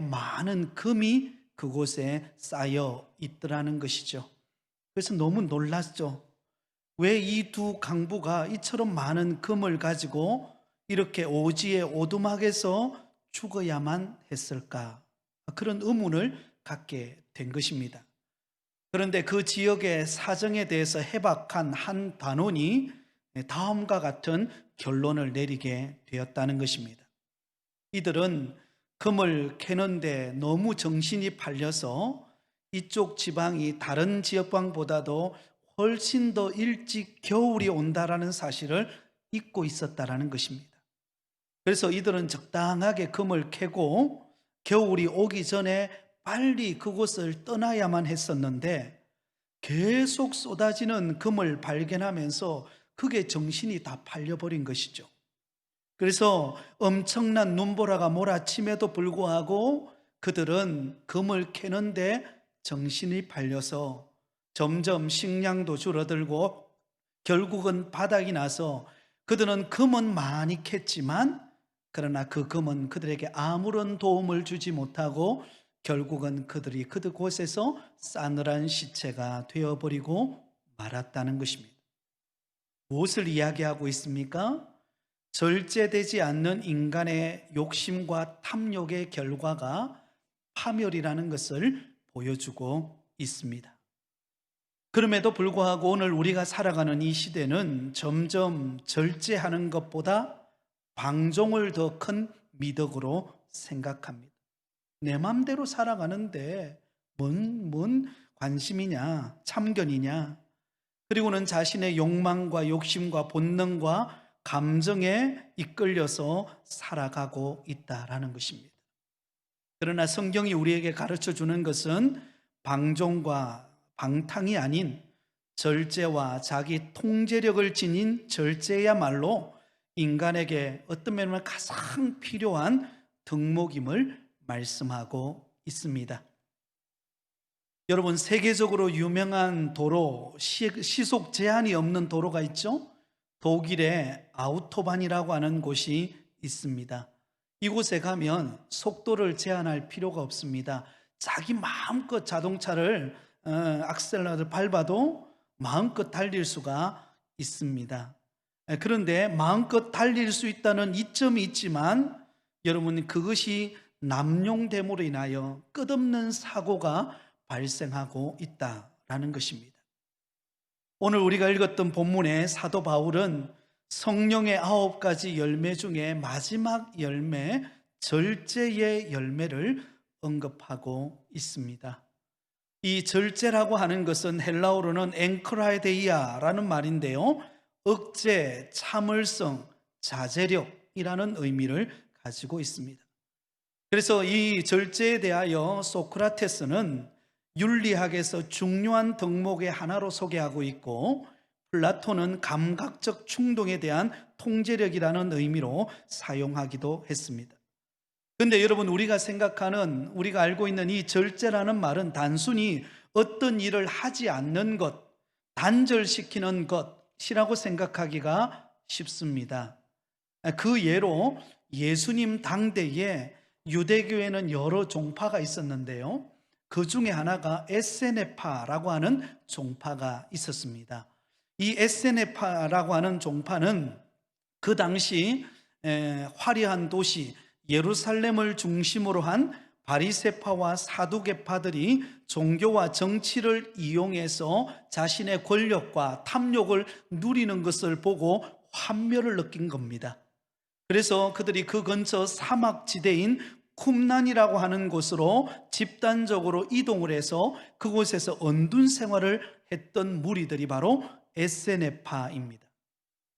많은 금이 그곳에 쌓여 있더라는 것이죠. 그래서 너무 놀랐죠. 왜 이 두 강부가 이처럼 많은 금을 가지고 이렇게 오지에 오두막에서 죽어야만 했을까? 그런 의문을 갖게 된 것입니다. 그런데 그 지역의 사정에 대해서 해박한 한 단원이 다음과 같은 결론을 내리게 되었다는 것입니다. 이들은 금을 캐는데 너무 정신이 팔려서 이쪽 지방이 다른 지역방보다도 훨씬 더 일찍 겨울이 온다라는 사실을 잊고 있었다라는 것입니다. 그래서 이들은 적당하게 금을 캐고 겨울이 오기 전에 빨리 그곳을 떠나야만 했었는데 계속 쏟아지는 금을 발견하면서 그게 정신이 다 팔려버린 것이죠. 그래서 엄청난 눈보라가 몰아침에도 불구하고 그들은 금을 캐는데 정신이 팔려서 점점 식량도 줄어들고 결국은 바닥이 나서 그들은 금은 많이 캤지만 그러나 그 금은 그들에게 아무런 도움을 주지 못하고 결국은 그들이 그곳에서 싸늘한 시체가 되어버리고 말았다는 것입니다. 무엇을 이야기하고 있습니까? 절제되지 않는 인간의 욕심과 탐욕의 결과가 파멸이라는 것을 보여주고 있습니다. 그럼에도 불구하고 오늘 우리가 살아가는 이 시대는 점점 절제하는 것보다 방종을 더 큰 미덕으로 생각합니다. 내 맘대로 살아가는데 뭔 관심이냐, 참견이냐. 그리고는 자신의 욕망과 욕심과 본능과 감정에 이끌려서 살아가고 있다라는 것입니다. 그러나 성경이 우리에게 가르쳐 주는 것은 방종과 방탕이 아닌 절제와 자기 통제력을 지닌 절제야말로 인간에게 어떤 면에는 가장 필요한 덕목임을 말씀하고 있습니다. 여러분, 세계적으로 유명한 도로, 시속 제한이 없는 도로가 있죠? 독일의 아우토반이라고 하는 곳이 있습니다. 이곳에 가면 속도를 제한할 필요가 없습니다. 자기 마음껏 자동차를 악셀러를 밟아도 마음껏 달릴 수가 있습니다. 그런데 마음껏 달릴 수 있다는 이점이 있지만 여러분, 그것이 남용됨으로 인하여 끝없는 사고가 발생하고 있다라는 것입니다. 오늘 우리가 읽었던 본문의 사도 바울은 성령의 9가지 열매 중에 마지막 열매, 절제의 열매를 언급하고 있습니다. 이 절제라고 하는 것은 헬라어로는 앵크라이데이아라는 말인데요, 억제, 참을성, 자제력이라는 의미를 가지고 있습니다. 그래서 이 절제에 대하여 소크라테스는 윤리학에서 중요한 덕목의 하나로 소개하고 있고, 플라톤은 감각적 충동에 대한 통제력이라는 의미로 사용하기도 했습니다. 그런데 여러분, 우리가 생각하는, 우리가 알고 있는 이 절제라는 말은 단순히 어떤 일을 하지 않는 것, 단절시키는 것이라고 생각하기가 쉽습니다. 그 예로 예수님 당대에 유대교에는 여러 종파가 있었는데요, 그 중에 하나가 에세네파라고 하는 종파가 있었습니다. 이 에세네파라고 하는 종파는 그 당시 화려한 도시 예루살렘을 중심으로 한 바리새파와 사두개파들이 종교와 정치를 이용해서 자신의 권력과 탐욕을 누리는 것을 보고 환멸을 느낀 겁니다. 그래서 그들이 그 근처 사막지대인 쿰난이라고 하는 곳으로 집단적으로 이동을 해서 그곳에서 언둔 생활을 했던 무리들이 바로 에세네파입니다.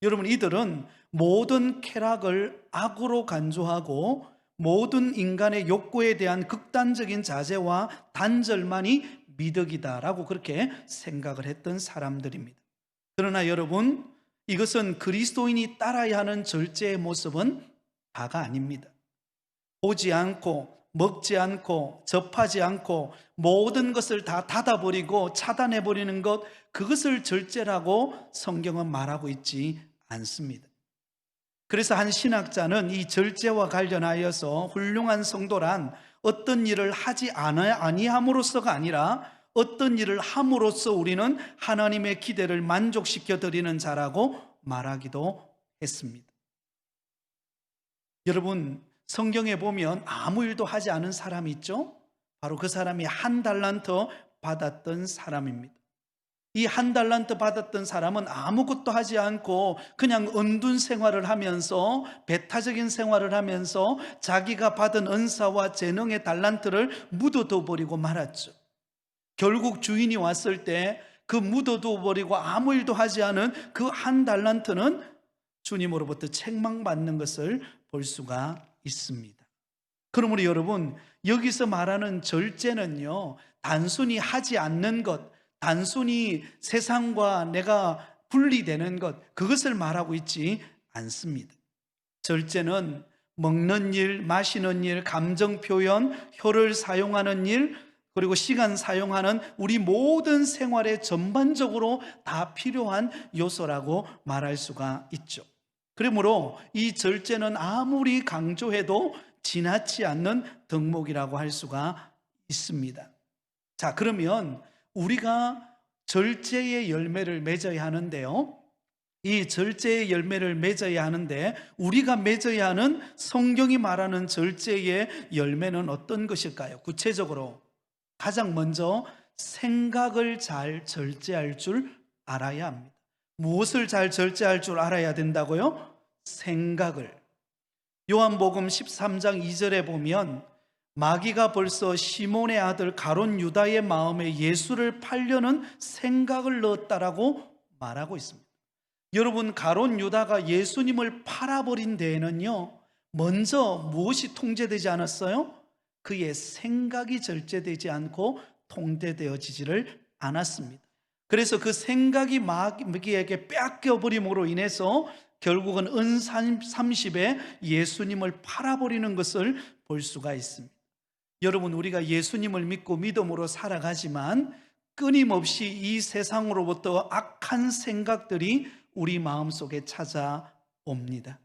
여러분, 이들은 모든 쾌락을 악으로 간주하고 모든 인간의 욕구에 대한 극단적인 자제와 단절만이 미덕이다라고 그렇게 생각을 했던 사람들입니다. 그러나 여러분, 이것은 그리스도인이 따라야 하는 절제의 모습은 다가 아닙니다. 보지 않고 먹지 않고 접하지 않고 모든 것을 다 닫아버리고 차단해버리는 것, 그것을 절제라고 성경은 말하고 있지 않습니다. 그래서 한 신학자는 이 절제와 관련하여서 훌륭한 성도란 어떤 일을 하지 아니함으로써가 아니라 어떤 일을 함으로써 우리는 하나님의 기대를 만족시켜 드리는 자라고 말하기도 했습니다. 여러분, 성경에 보면 아무 일도 하지 않은 사람이 있죠? 바로 그 사람이 한 달란트 받았던 사람입니다. 이 한 달란트 받았던 사람은 아무것도 하지 않고 그냥 은둔 생활을 하면서, 배타적인 생활을 하면서 자기가 받은 은사와 재능의 달란트를 묻어둬 버리고 말았죠. 결국 주인이 왔을 때 그 묻어둬 버리고 아무 일도 하지 않은 그 한 달란트는 주님으로부터 책망받는 것을 볼 수가 있습니다. 그러므로 여러분, 여기서 말하는 절제는요, 단순히 하지 않는 것, 단순히 세상과 내가 분리되는 것, 그것을 말하고 있지 않습니다. 절제는 먹는 일, 마시는 일, 감정 표현, 혀를 사용하는 일, 그리고 시간 사용하는 우리 모든 생활에 전반적으로 다 필요한 요소라고 말할 수가 있죠. 그러므로 이 절제는 아무리 강조해도 지나치 않는 덕목이라고 할 수가 있습니다. 자, 그러면 우리가 절제의 열매를 맺어야 하는데요, 이 절제의 열매를 맺어야 하는데 우리가 맺어야 하는 성경이 말하는 절제의 열매는 어떤 것일까요? 구체적으로 가장 먼저 생각을 잘 절제할 줄 알아야 합니다. 무엇을 잘 절제할 줄 알아야 된다고요? 생각을. 요한복음 13장 2절에 보면 마귀가 벌써 시몬의 아들 가룟 유다의 마음에 예수를 팔려는 생각을 넣었다라고 말하고 있습니다. 여러분, 가룟 유다가 예수님을 팔아버린 데에는요, 먼저 무엇이 통제되지 않았어요? 그의 생각이 절제되지 않고 통제되어지지를 않았습니다. 그래서 그 생각이 마귀에게 뺏겨버림으로 인해서 결국은 은 30에 예수님을 팔아버리는 것을 볼 수가 있습니다. 여러분, 우리가 예수님을 믿고 믿음으로 살아가지만 끊임없이 이 세상으로부터 악한 생각들이 우리 마음속에 찾아옵니다.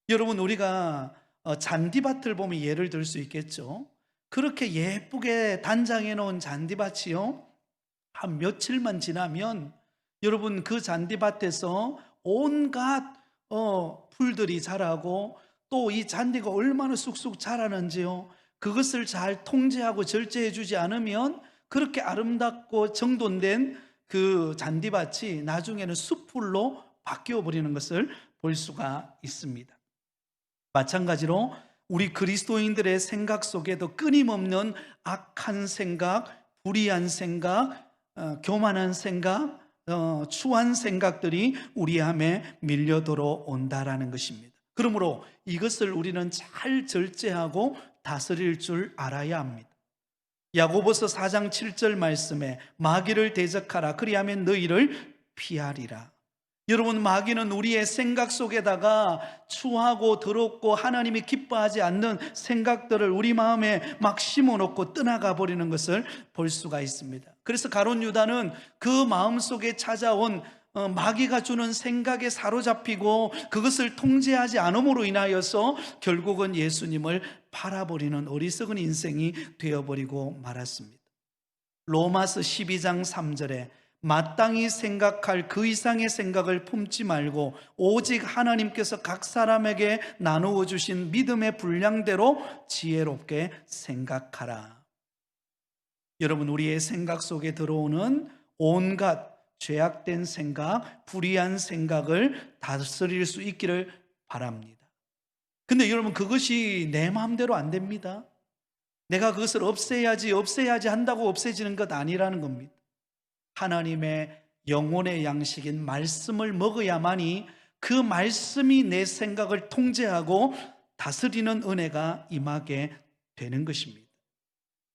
여러분, 우리가 잔디밭을 보면 예를 들 수 있겠죠. 그렇게 예쁘게 단장해 놓은 잔디밭이요, 한 며칠만 지나면 여러분, 그 잔디밭에서 온갖 풀들이 자라고, 또 이 잔디가 얼마나 쑥쑥 자라는지요, 그것을 잘 통제하고 절제해 주지 않으면 그렇게 아름답고 정돈된 그 잔디밭이 나중에는 숲풀로 바뀌어 버리는 것을 볼 수가 있습니다. 마찬가지로 우리 그리스도인들의 생각 속에도 끊임없는 악한 생각, 불의한 생각, 교만한 생각, 추한 생각들이 우리 안에 밀려 들어온다라는 것입니다. 그러므로 이것을 우리는 잘 절제하고 다스릴 줄 알아야 합니다. 야고보서 4장 7절 말씀에 마귀를 대적하라, 그리하면 너희를 피하리라. 여러분, 마귀는 우리의 생각 속에다가 추하고 더럽고 하나님이 기뻐하지 않는 생각들을 우리 마음에 막 심어놓고 떠나가 버리는 것을 볼 수가 있습니다. 그래서 가룟 유다는 그 마음속에 찾아온 마귀가 주는 생각에 사로잡히고 그것을 통제하지 않음으로 인하여서 결국은 예수님을 팔아버리는 어리석은 인생이 되어버리고 말았습니다. 로마서 12장 3절에 마땅히 생각할 그 이상의 생각을 품지 말고 오직 하나님께서 각 사람에게 나누어 주신 믿음의 분량대로 지혜롭게 생각하라. 여러분, 우리의 생각 속에 들어오는 온갖 죄악된 생각, 불의한 생각을 다스릴 수 있기를 바랍니다. 근데 여러분, 그것이 내 마음대로 안 됩니다. 내가 그것을 없애야지 한다고 없애지는 것 아니라는 겁니다. 하나님의 영혼의 양식인 말씀을 먹어야만이 그 말씀이 내 생각을 통제하고 다스리는 은혜가 임하게 되는 것입니다.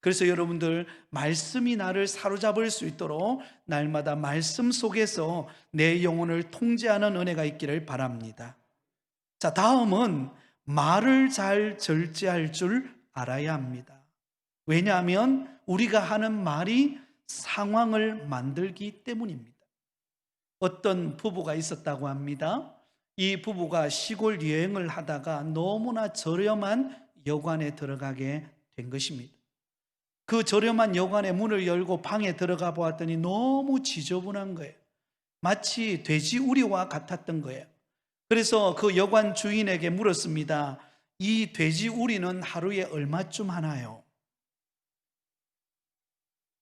그래서 여러분들, 말씀이 나를 사로잡을 수 있도록 날마다 말씀 속에서 내 영혼을 통제하는 은혜가 있기를 바랍니다. 자, 다음은 말을 잘 절제할 줄 알아야 합니다. 왜냐하면 우리가 하는 말이 상황을 만들기 때문입니다. 어떤 부부가 있었다고 합니다. 이 부부가 시골 여행을 하다가 너무나 저렴한 여관에 들어가게 된 것입니다. 그 저렴한 여관의 문을 열고 방에 들어가 보았더니 너무 지저분한 거예요. 마치 돼지우리와 같았던 거예요. 그래서 그 여관 주인에게 물었습니다. 이 돼지우리는 하루에 얼마쯤 하나요?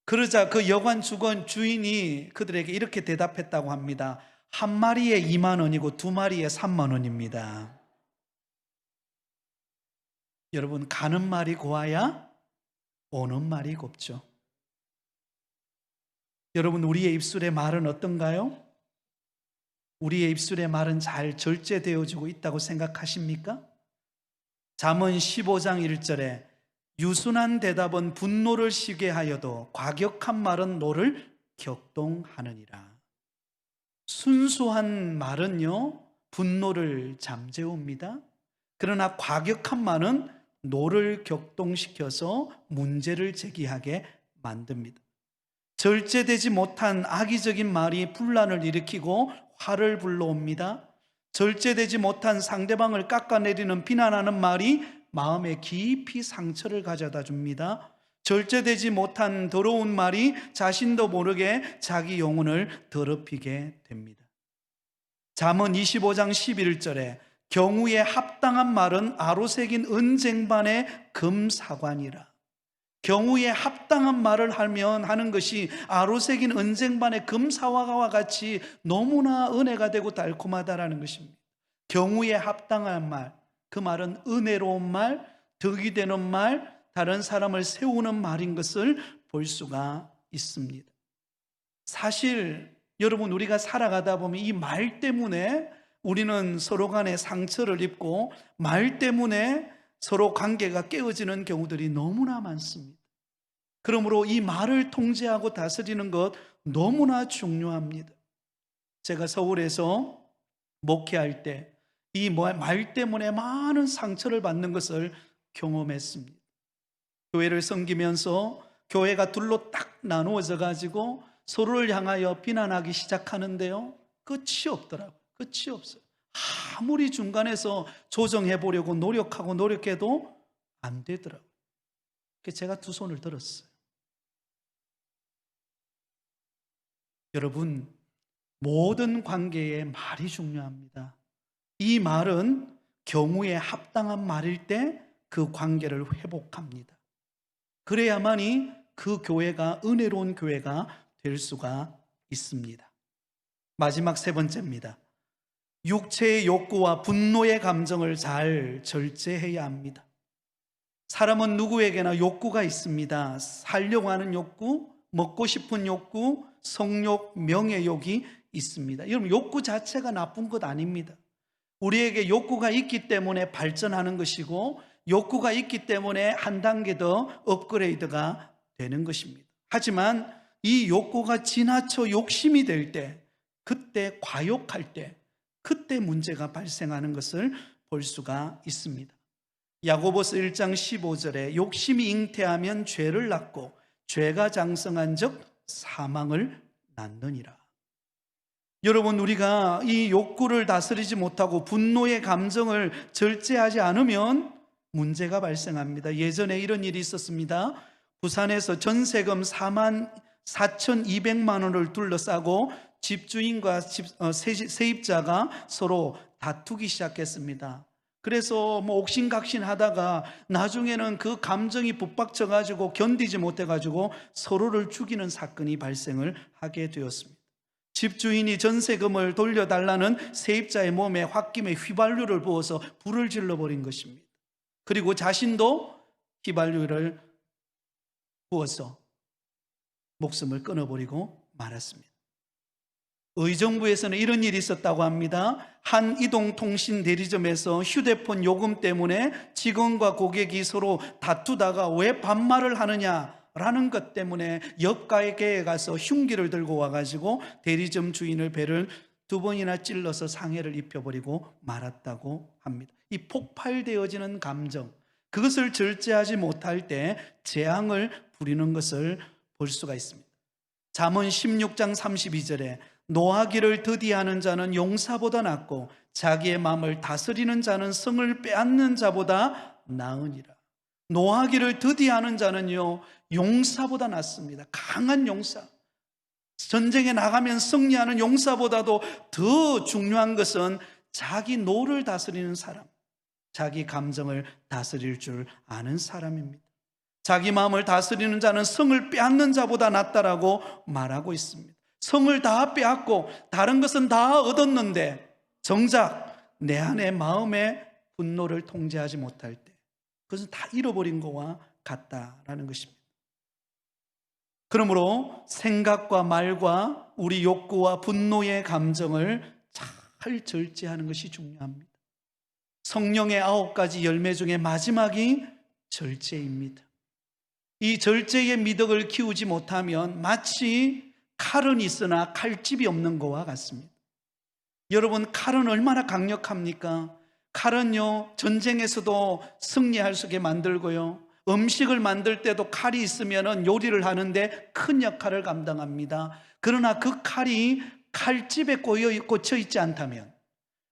그러자 그 여관 주인이 그들에게 이렇게 대답했다고 합니다. 한 마리에 2만 원이고 두 마리에 3만 원입니다. 여러분, 가는 말이 고와야 오는 말이 곱죠. 여러분, 우리의 입술의 말은 어떤가요? 우리의 입술의 말은 잘 절제되어지고 있다고 생각하십니까? 잠언 15장 1절에 유순한 대답은 분노를 시게 하여도 과격한 말은 노를 격동하느니라. 순수한 말은요, 분노를 잠재웁니다. 그러나 과격한 말은 노를 격동시켜서 문제를 제기하게 만듭니다. 절제되지 못한 악의적인 말이 분란을 일으키고 화를 불러옵니다. 절제되지 못한 상대방을 깎아내리는 비난하는 말이 마음에 깊이 상처를 가져다 줍니다. 절제되지 못한 더러운 말이 자신도 모르게 자기 영혼을 더럽히게 됩니다. 잠언 25장 11절에 경우에 합당한 말은 아로새긴 은쟁반의 금사관이라. 경우에 합당한 말을 하는 것이 아로새긴 은쟁반의 금사과와 같이 너무나 은혜가 되고 달콤하다라는 것입니다. 경우에 합당한 말, 그 말은 은혜로운 말, 덕이 되는 말, 다른 사람을 세우는 말인 것을 볼 수가 있습니다. 사실 여러분, 우리가 살아가다 보면 이 말 때문에 우리는 서로 간에 상처를 입고 말 때문에 서로 관계가 깨어지는 경우들이 너무나 많습니다. 그러므로 이 말을 통제하고 다스리는 것 너무나 중요합니다. 제가 서울에서 목회할 때 이 말 때문에 많은 상처를 받는 것을 경험했습니다. 교회를 섬기면서 교회가 둘로 딱 나누어져 가지고 서로를 향하여 비난하기 시작하는데요, 끝이 없더라고요. 끝이 없어요. 아무리 중간에서 조정해 보려고 노력해도 안 되더라고요. 그래서 제가 두 손을 들었어요. 여러분, 모든 관계에 말이 중요합니다. 이 말은 경우에 합당한 말일 때 그 관계를 회복합니다. 그래야만이 그 교회가 은혜로운 교회가 될 수가 있습니다. 마지막 세 번째입니다. 육체의 욕구와 분노의 감정을 잘 절제해야 합니다. 사람은 누구에게나 욕구가 있습니다. 살려고 하는 욕구, 먹고 싶은 욕구, 성욕, 명예욕이 있습니다. 여러분, 욕구 자체가 나쁜 것 아닙니다. 우리에게 욕구가 있기 때문에 발전하는 것이고 욕구가 있기 때문에 한 단계 더 업그레이드가 되는 것입니다. 하지만 이 욕구가 지나쳐 욕심이 될 때, 그때 과욕할 때, 그때 문제가 발생하는 것을 볼 수가 있습니다. 야고보서 1장 15절에 욕심이 잉태하면 죄를 낳고 죄가 장성한 즉 사망을 낳느니라. 여러분, 우리가 이 욕구를 다스리지 못하고 분노의 감정을 절제하지 않으면 문제가 발생합니다. 예전에 이런 일이 있었습니다. 부산에서 전세금 44,200만 원을 둘러싸고 집주인과 세입자가 서로 다투기 시작했습니다. 그래서 옥신각신 하다가 나중에는 그 감정이 북받쳐 가지고 견디지 못해 가지고 서로를 죽이는 사건이 발생을 하게 되었습니다. 집주인이 전세금을 돌려달라는 세입자의 몸에 홧김에 휘발유를 부어서 불을 질러버린 것입니다. 그리고 자신도 휘발유를 부어서 목숨을 끊어버리고 말았습니다. 의정부에서는 이런 일이 있었다고 합니다. 한 이동통신 대리점에서 휴대폰 요금 때문에 직원과 고객이 서로 다투다가 왜 반말을 하느냐라는 것 때문에 옆 가게에 가서 흉기를 들고 와가지고 대리점 주인을 배를 2번이나 찔러서 상해를 입혀버리고 말았다고 합니다. 이 폭발되어지는 감정, 그것을 절제하지 못할 때 재앙을 부리는 것을 볼 수가 있습니다. 잠언 16장 32절에 노하기를 더디하는 자는 용사보다 낫고 자기의 마음을 다스리는 자는 성을 빼앗는 자보다 나으니라. 노하기를 더디하는 자는요, 용사보다 낫습니다. 강한 용사. 전쟁에 나가면 승리하는 용사보다도 더 중요한 것은 자기 노를 다스리는 사람, 자기 감정을 다스릴 줄 아는 사람입니다. 자기 마음을 다스리는 자는 성을 빼앗는 자보다 낫다라고 말하고 있습니다. 성을 다 빼앗고 다른 것은 다 얻었는데 정작 내 안에 마음의 분노를 통제하지 못할 때 그것은 다 잃어버린 것과 같다라는 것입니다. 그러므로 생각과 말과 우리 욕구와 분노의 감정을 잘 절제하는 것이 중요합니다. 성령의 9가지 열매 중에 마지막이 절제입니다. 이 절제의 미덕을 키우지 못하면 마치 칼은 있으나 칼집이 없는 것과 같습니다. 여러분, 칼은 얼마나 강력합니까? 칼은요, 전쟁에서도 승리할 수 있게 만들고요, 음식을 만들 때도 칼이 있으면 요리를 하는데 큰 역할을 감당합니다. 그러나 그 칼이 칼집에 꽂혀 있지 않다면,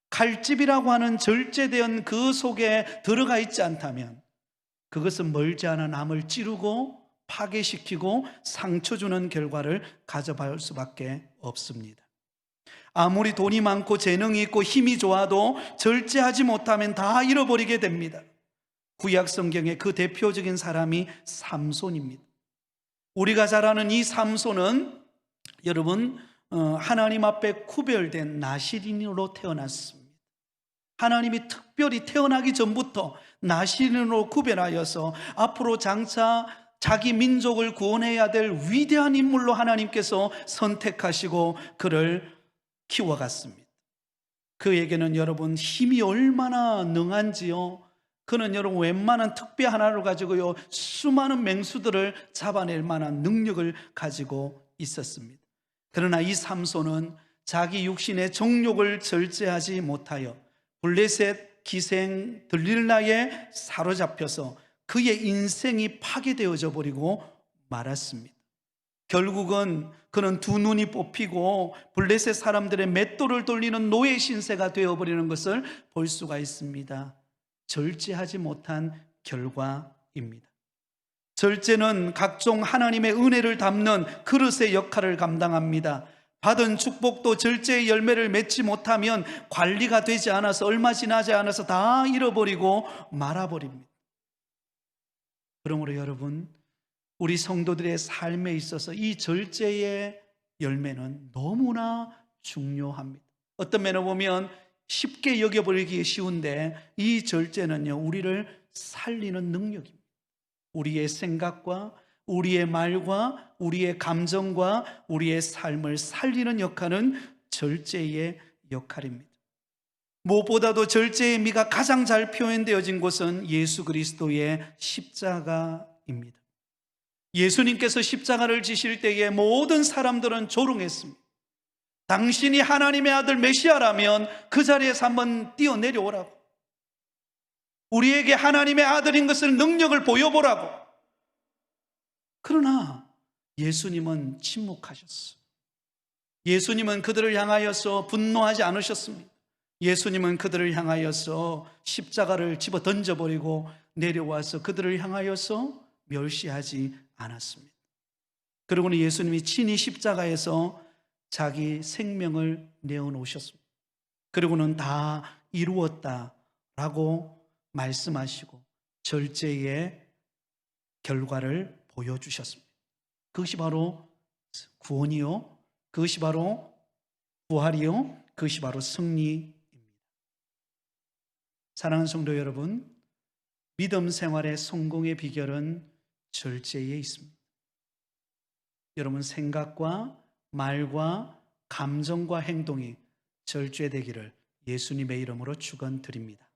칼집이라고 하는 절제된 그 속에 들어가 있지 않다면 그것은 멀지 않아 남을 찌르고 파괴시키고 상처 주는 결과를 가져갈 수밖에 없습니다. 아무리 돈이 많고 재능이 있고 힘이 좋아도 절제하지 못하면 다 잃어버리게 됩니다. 구약 성경의 그 대표적인 사람이 삼손입니다. 우리가 잘 아는 이 삼손은 여러분, 하나님 앞에 구별된 나실인으로 태어났습니다. 하나님이 특별히 태어나기 전부터 나실인으로 구별하여서 앞으로 장차 자기 민족을 구원해야 될 위대한 인물로 하나님께서 선택하시고 그를 키워갔습니다. 그에게는 여러분 힘이 얼마나 능한지요, 그는 여러분 웬만한 특배 하나를 가지고요 수많은 맹수들을 잡아낼 만한 능력을 가지고 있었습니다. 그러나 이 삼손은 자기 육신의 정욕을 절제하지 못하여 블레셋 기생 들릴라에 사로잡혀서 그의 인생이 파괴되어져 버리고 말았습니다. 결국은 그는 두 눈이 뽑히고 블레셋 사람들의 맷돌을 돌리는 노예 신세가 되어버리는 것을 볼 수가 있습니다. 절제하지 못한 결과입니다. 절제는 각종 하나님의 은혜를 담는 그릇의 역할을 감당합니다. 받은 축복도 절제의 열매를 맺지 못하면 관리가 되지 않아서 얼마 지나지 않아서 다 잃어버리고 말아버립니다. 그러므로 여러분, 우리 성도들의 삶에 있어서 이 절제의 열매는 너무나 중요합니다. 어떤 면을 보면 쉽게 여겨버리기 쉬운데 이 절제는요, 우리를 살리는 능력입니다. 우리의 생각과 우리의 말과 우리의 감정과 우리의 삶을 살리는 역할은 절제의 역할입니다. 무엇보다도 절제의 미가 가장 잘 표현되어진 곳은 예수 그리스도의 십자가입니다. 예수님께서 십자가를 지실 때에 모든 사람들은 조롱했습니다. 당신이 하나님의 아들 메시아라면 그 자리에서 한번 뛰어내려오라고, 우리에게 하나님의 아들인 것을 능력을 보여보라고. 그러나 예수님은 침묵하셨어요. 예수님은 그들을 향하여서 분노하지 않으셨습니다. 예수님은 그들을 향하여서 십자가를 집어 던져버리고 내려와서 그들을 향하여서 멸시하지 않았습니다. 그러고는 예수님이 친히 십자가에서 자기 생명을 내어놓으셨습니다. 그리고는 다 이루었다라고 말씀하시고 절제의 결과를 보여주셨습니다. 그것이 바로 구원이요, 그것이 바로 부활이요, 그것이 바로 승리입니다. 사랑하는 성도 여러분, 믿음 생활의 성공의 비결은 절제에 있습니다. 여러분, 생각과 말과 감정과 행동이 절제되기를 예수님의 이름으로 축원드립니다.